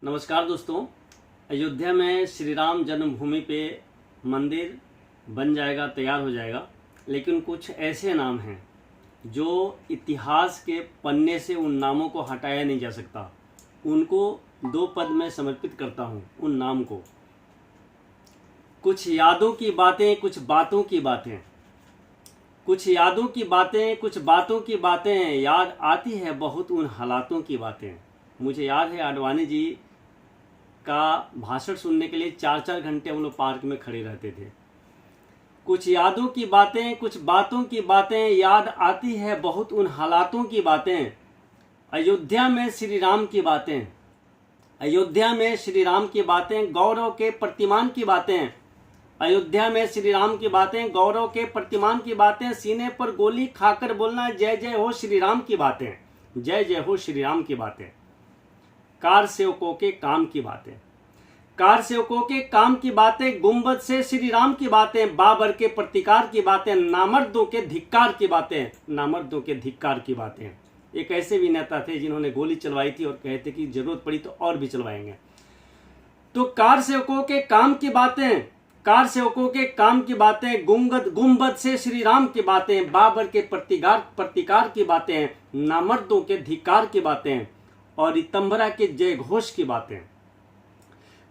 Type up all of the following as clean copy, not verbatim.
नमस्कार दोस्तों। अयोध्या में श्री राम जन्मभूमि पे मंदिर बन जाएगा, तैयार हो जाएगा, लेकिन कुछ ऐसे नाम हैं जो इतिहास के पन्ने से उन नामों को हटाया नहीं जा सकता। उनको दो पद में समर्पित करता हूँ उन नाम को। कुछ यादों की बातें, कुछ बातों की बातें, कुछ यादों की बातें, कुछ बातों की बातें, याद आती है बहुत उन हालातों की बातें। मुझे याद है आडवाणी जी का भाषण सुनने के लिए 4-4 घंटे हम लोग पार्क में खड़े रहते थे। कुछ यादों की बातें, कुछ बातों की बातें, याद आती है बहुत उन हालातों की बातें। अयोध्या में श्री राम की बातें, अयोध्या में श्री राम की बातें, गौरव के प्रतिमान की बातें। अयोध्या में श्री राम की बातें, गौरव के प्रतिमान की बातें। सीने पर गोली खाकर बोलना जय जय हो श्री राम की बातें, जय जय हो श्री राम की बातें। कार सेवकों के काम की बातें, कार सेवकों के काम की बातें। गुंबद से श्री राम की बातें, बाबर के प्रतिकार की बातें। नामर्दों के धिक्कार की बातें, नामर्दों के धिक्कार की बातें। एक ऐसे भी नेता थे जिन्होंने गोली चलवाई थी और कहते कि जरूरत पड़ी तो और भी चलवाएंगे। तो कार सेवकों के काम की बातें, कार सेवकों के काम की बातें। गुंबद से श्री राम की बातें, बाबर के प्रतिकार की बातें, नामर्दों के धिक्कार की बातें और रितंभरा के जय घोष की बातें,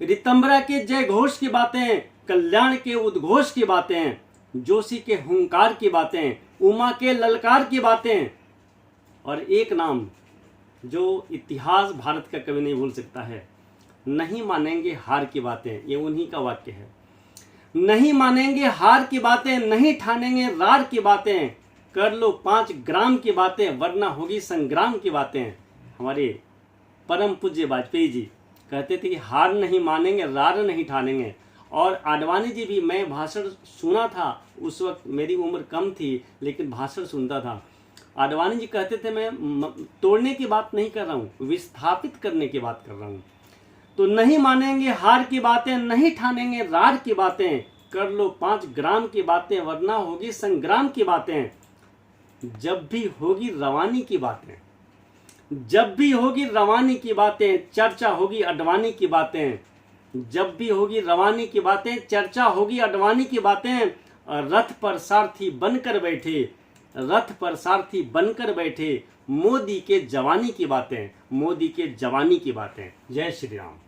रितंभरा के जय घोष की बातें। कल्याण के उद्घोष की बातें, जोशी के हुंकार की बातें, उमा के ललकार की बातें। और एक नाम जो इतिहास भारत का कभी नहीं भूल सकता है, नहीं मानेंगे हार की बातें। ये उन्हीं का वाक्य है। नहीं मानेंगे हार की बातें, नहीं ठानेंगे रार की बातें। कर लो 5 ग्राम की बातें, वरना होगी संग्राम की बातें। हमारे परम पूज्य वाजपेयी जी कहते थे कि हार नहीं मानेंगे, रार नहीं ठानेंगे। और आडवाणी जी भी, मैं भाषण सुना था, उस वक्त मेरी उम्र कम थी लेकिन भाषण सुनता था। आडवाणी जी कहते थे मैं तोड़ने की बात नहीं कर रहा हूँ, विस्थापित करने की बात कर रहा हूँ। तो नहीं मानेंगे हार की बातें, नहीं ठानेंगे रार की बातें। कर लो 5 ग्राम की बातें, वरना होगी संग्राम की बातें। जब भी होगी रवानी की बातें, जब भी होगी रवानी की बातें, चर्चा होगी अडवाणी की बातें। जब भी होगी रवानी की बातें, चर्चा होगी अडवाणी की बातें। रथ पर सारथी बनकर बैठे, रथ पर सारथी बनकर बैठे। मोदी के जवानी की बातें, मोदी के जवानी की बातें। जय श्री राम।